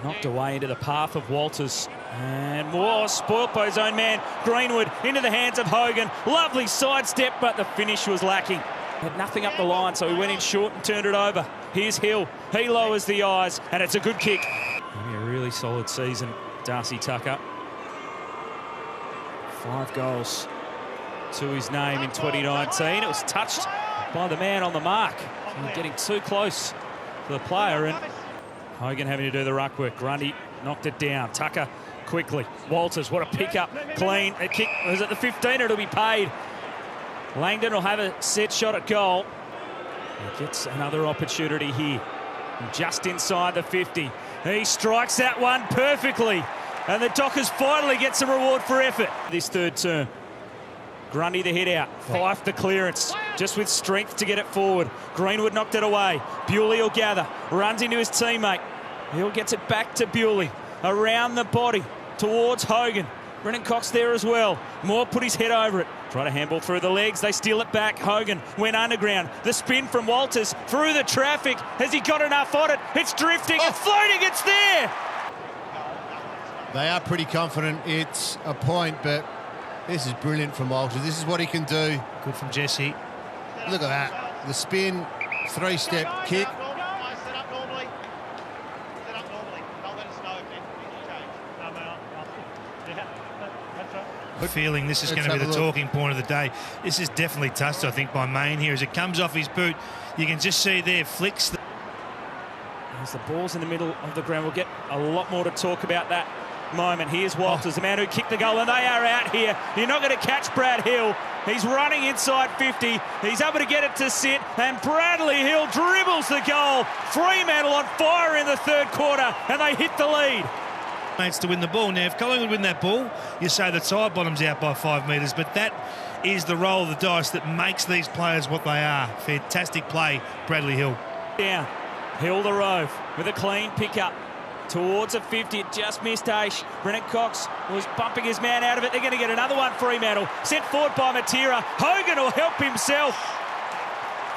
Knocked away into the path of Walters. And more spoilt by his own man. Greenwood into the hands of Hogan. Lovely sidestep, but the finish was lacking. Had nothing up the line, so he went in short and turned it over. Here's Hill. He lowers the eyes, and it's a good kick. Maybe a really solid season, Darcy Tucker. 5 goals to his name in 2019. It was touched by the man on the mark. Getting too close to the player, and Hogan having to do the ruck work. Grundy knocked it down. Tucker quickly. Walters, what a pick-up. Clean. A kick was at the 15. It'll be paid. Langdon will have a set shot at goal. He gets another opportunity here. Just inside the 50. He strikes that one perfectly. And the Dockers finally get some reward for effort. This third term. Grundy the hit out. Fife the clearance. Just with strength to get it forward. Greenwood knocked it away. Bewley will gather. Runs into his teammate. Hill gets it back to Bewley. Around the body. Towards Hogan. Brennan Cox there as well. Moore put his head over it. Try to handball through the legs. They steal it back. Hogan went underground. The spin from Walters through the traffic. Has he got enough on it? It's drifting. It's floating. It's there. They are pretty confident it's a point, but this is brilliant from Walters. This is what he can do. Good from Jesse. Look at that. The spin, 3-step kick. Feeling this is going to be the talking point of the day. This is definitely touched, I think, by Main here. As it comes off his boot, you can just see there, flicks. As the ball's in the middle of the ground, we'll get a lot more to talk about that moment. Here's Walters, the man who kicked the goal, and they are out here. You're not going to catch Brad Hill. He's running inside 50. He's able to get it to sit, and Bradley Hill dribbles the goal. Fremantle on fire in the third quarter, and they hit the lead. To win the ball. Now, if Collingwood win that ball, you say the tie bottom's out by 5 metres, but that is the roll of the dice that makes these players what they are. Fantastic play, Bradley Hill. Down, Hill the rove with a clean pick-up towards a 50. It just missed Aish. Brennan Cox was bumping his man out of it. They're going to get another one, Fremantle. Sent forward by Matera. Hogan will help himself.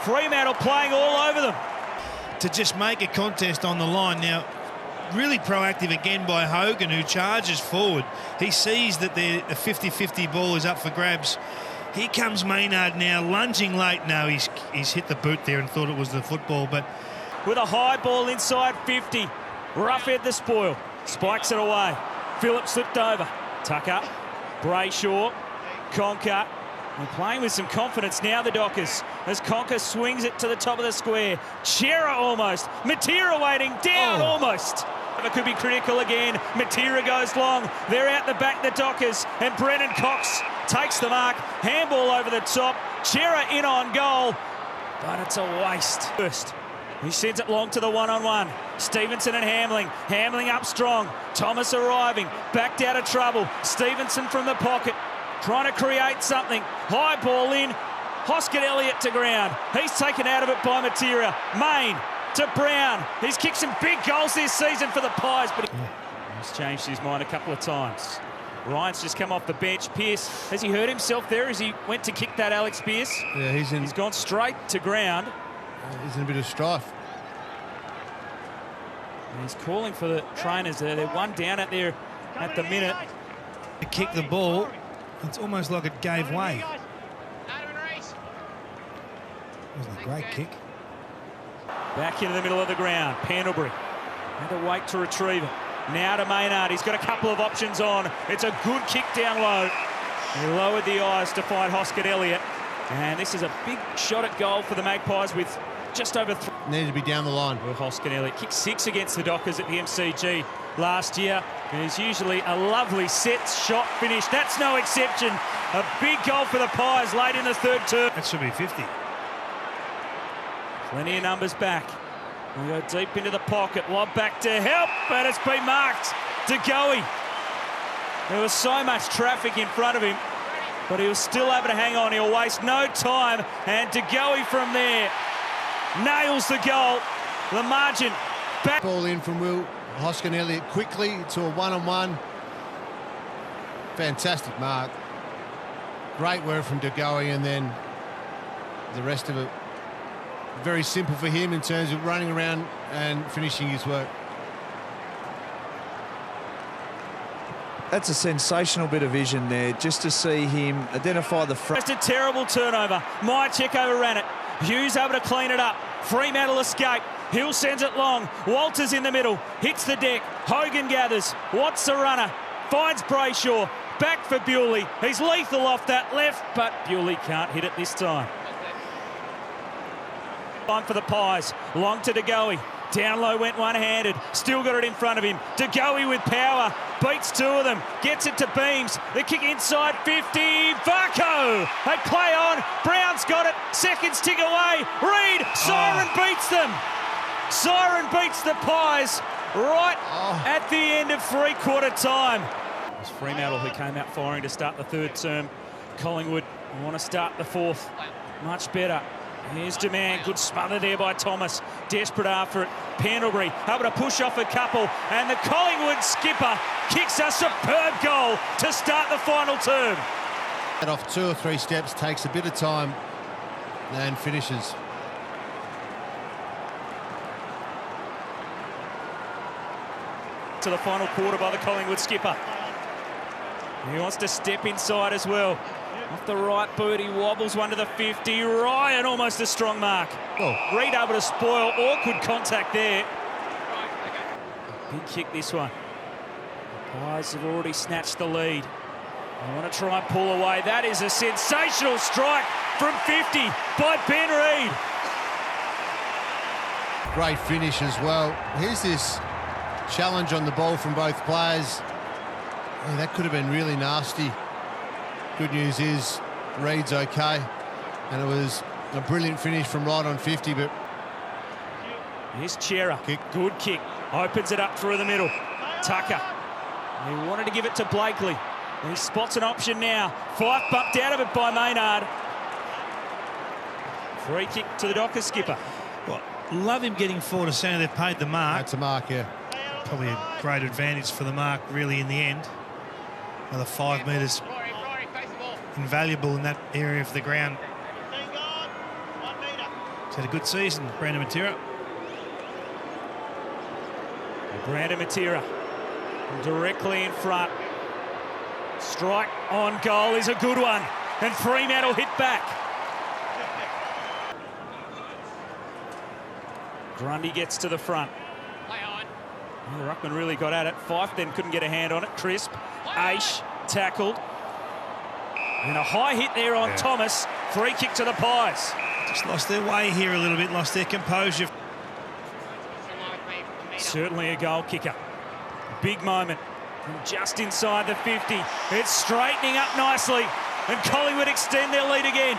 Fremantle playing all over them. To just make a contest on the line. Now, really proactive again by Hogan, who charges forward. He sees that the 50-50 ball is up for grabs. Here comes Maynard now, lunging late. No, he's hit the boot there and thought it was the football, but... With a high ball inside 50. Roughhead the spoil. Spikes it away. Phillips slipped over. Tucker. Brayshaw. Conker. And playing with some confidence now, the Dockers, as Conker swings it to the top of the square. Chera almost. Matera waiting down almost. It could be critical again. Matera goes long. They're out the back, the Dockers, and Brennan Cox takes the mark. Handball over the top. Chera in on goal, but it's a waste. First, he sends it long to the one-on-one. Stevenson and Hamling. Hamling up strong. Thomas arriving. Backed out of trouble. Stevenson from the pocket. Trying to create something. High ball in. Hoskin Elliott to ground. He's taken out of it by Matera. Main to Brown. He's kicked some big goals this season for the Pies, but he's changed his mind a couple of times. Ryan's just come off the bench. Pearce, has he hurt himself there as he went to kick that, Alex Pearce? Yeah, he's gone straight to ground. He's in a bit of strife. And he's calling for the trainers there. They're one down at there at the minute. To kick the ball, it's almost like it gave way. Wasn't a great kick. Back into the middle of the ground. Pendlebury had to wait to retrieve it. Now to Maynard. He's got a couple of options on. It's a good kick down low. He lowered the eyes to find Hoskin Elliott. And this is a big shot at goal for the Magpies with just over 3. Needed to be down the line. Well, Hoskin Elliott kicked 6 against the Dockers at the MCG last year. And it's usually a lovely set shot finish. That's no exception. A big goal for the Pies late in the third term. That should be 50. Plenty of numbers back. We go deep into the pocket. Lob back to help, but it's been marked. De Goey. There was so much traffic in front of him, but he was still able to hang on. He'll waste no time. And De Goey from there nails the goal. The margin back. Ball in from Will Hoskin Elliott quickly to a one-on-one. Fantastic mark. Great work from De Goey, and then the rest of it very simple for him in terms of running around and finishing his work. That's a sensational bit of vision there, just to see him identify the front. Just a terrible turnover. Myercheck overran it. Hughes able to clean it up. Fremantle escape. Hill sends it long. Walters in the middle. Hits the deck. Hogan gathers. Watts the runner. Finds Brayshaw. Back for Bewley. He's lethal off that left, but Bewley can't hit it this time. Time for the Pies. Long to De Goey. Down low went one-handed. Still got it in front of him. De Goey with power. Beats two of them. Gets it to Beams. The kick inside 50. Varco. They play on. Brown's got it. Seconds tick away. Reid. Siren beats them. Siren beats the Pies right at the end of three-quarter time. It was Fremantle who came out firing to start the third term. Collingwood want to start the fourth. Much better. Here's Demand, good smother there by Thomas. Desperate after it. Pendlebury able to push off a couple, and the Collingwood skipper kicks a superb goal to start the final term. Off 2 or 3 steps, takes a bit of time and finishes. To the final quarter by the Collingwood skipper. He wants to step inside as well. Off the right boot, he wobbles one to the 50. Ryan, almost a strong mark. Reid able to spoil. Awkward contact there. Big kick this one. The Pies have already snatched the lead. They want to try and pull away. That is a sensational strike from 50 by Ben Reid. Great finish as well. Here's this challenge on the ball from both players. Oh, that could have been really nasty. Good news is Reid's okay, and it was a brilliant finish from right on 50. But here's Chera. Good kick. Opens it up through the middle. Tucker. He wanted to give it to Blakely. He spots an option now. Fife bumped out of it by Maynard. Free kick to the Dockers skipper. Well, love him getting forward to centre. They've paid the mark. that's a mark, yeah. Probably a great advantage for the mark, really, in the end. Another 5 metres. Invaluable in that area of the ground. He's had a good season, Brandon Matera. Brandon Matera directly in front. Strike on goal is a good one. And Fremantle hit back. Grundy gets to the front. The ruckman really got at it. Fife then couldn't get a hand on it. Crisp. Aish tackled. And a high hit there on Thomas. Free kick to the Pies. Just lost their way here a little bit, lost their composure. Certainly a goal kicker. Big moment from just inside the 50. It's straightening up nicely, and Collingwood extend their lead again.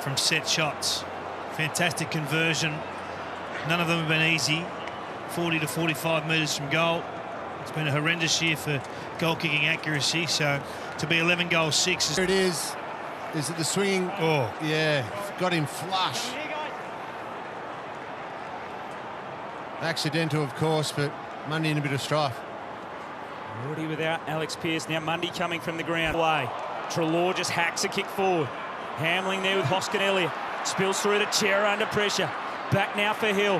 From set shots. Fantastic conversion. None of them have been easy. 40 to 45 metres from goal. It's been a horrendous year for goal-kicking accuracy, so to be 11 goals 6 is... There it is. Is it the swinging? Oh. Yeah, got him flush. Accidental, of course, but Mundy in a bit of strife. Already without Alex Pearce. Now Mundy coming from the ground. Away. Treloar just hacks a kick forward. Hamling there with Hoskin Elliott. Spills through to Chera under pressure. Back now for Hill.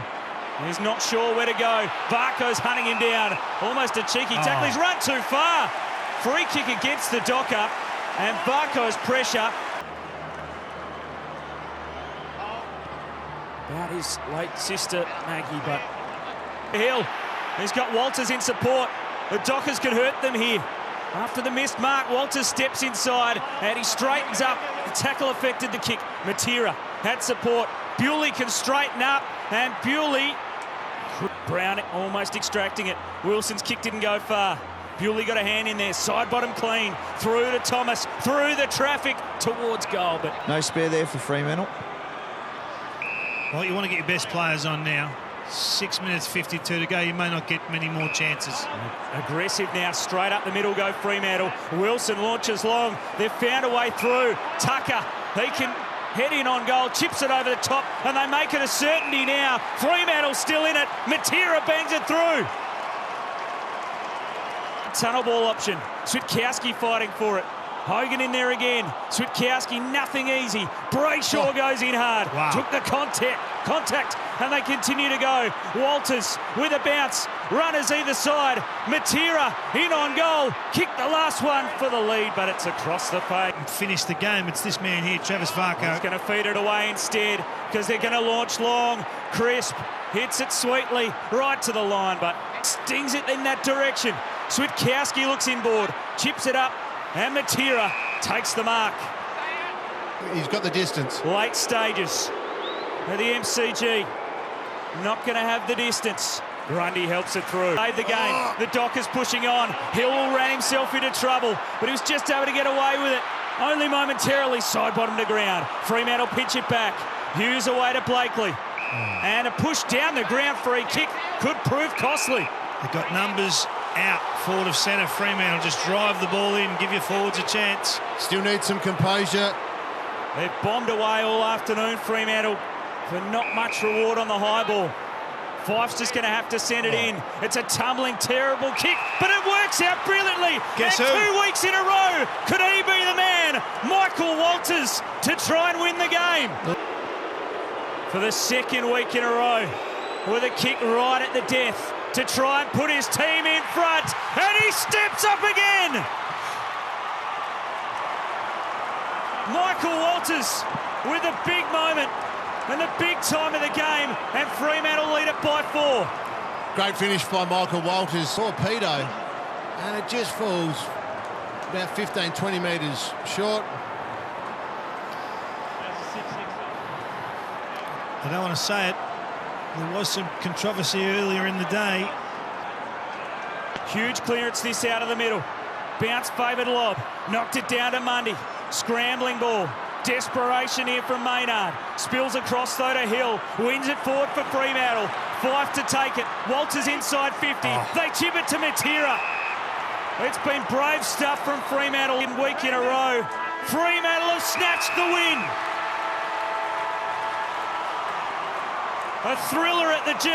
He's not sure where to go. Varco's hunting him down. Almost a cheeky tackle. He's run too far. Free kick against the Docker. And Varco's pressure. About his late sister, Maggie, but... Hill. He's got Walters in support. The Dockers can hurt them here. After the missed mark, Walters steps inside and he straightens up. The tackle affected the kick. Matera had support. Bewley can straighten up, and Bewley... Brown almost extracting it. Wilson's kick didn't go far. Bewley got a hand in there. Side bottom clean. Through to Thomas. Through the traffic towards goal, but... No spare there for Fremantle. Well, you want to get your best players on now. 6 minutes 52 to go. You may not get many more chances. Aggressive now, straight up the middle go Fremantle. Wilson launches long. They've found a way through. Tucker, he can head in on goal, chips it over the top, and they make it a certainty now. Fremantle still in it. Matera bangs it through. Tunnel ball option. Switkowski fighting for it. Hogan in there again. Switkowski, nothing easy. Brayshaw goes in hard. Wow. Took the contact. contact, and they continue to go. Walters with a bounce, runners either side. Matera in on goal, kicked the last one for the lead, but it's across the face. Finish the game. It's this man here, Travis Varco. He's going to feed it away instead because they're going to launch long. Crisp hits it sweetly right to the line, but stings it in that direction. Switkowski looks inboard, chips it up, and Matera takes the mark. He's got the distance. Late stages of the MCG. Not going to have the distance. Grundy helps it through. Played the game. The Dockers pushing on. Hill ran himself into trouble, but he was just able to get away with it. Only momentarily, side bottom to ground. Fremantle pinch it back. Hughes away to Blakely. And a push down the ground, free kick could prove costly. They've got numbers out forward of centre. Fremantle just drive the ball in, give your forwards a chance. Still needs some composure. They've bombed away all afternoon, Fremantle, for not much reward on the high ball. Fife's just going to have to send it in. It's a tumbling, terrible kick, but it works out brilliantly. Guess and who? 2 weeks in a row, could he be the man? Michael Walters to try and win the game. For the second week in a row, with a kick right at the death to try and put his team in front, and he steps up again. Michael Walters with a big moment and the big time of the game, and Fremantle lead it by 4. Great finish by Michael Walters. Torpedo, and it just falls about 15, 20 metres short. I don't want to say it. There was some controversy earlier in the day. Huge clearance this out of the middle. Bounce favoured lob. Knocked it down to Mundy. Scrambling ball. Desperation here from Maynard. Spills across though to Hill. Wins it forward for Fremantle. Fife to take it. Walters inside 50. They chip it to Matera. It's been brave stuff from Fremantle in week in a row. Fremantle have snatched the win. A thriller at the G.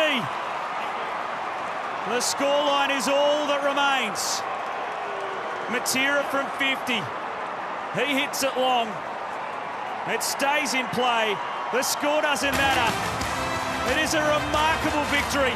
The scoreline is all that remains. Matera from 50. He hits it long. It stays in play. The score doesn't matter. It is a remarkable victory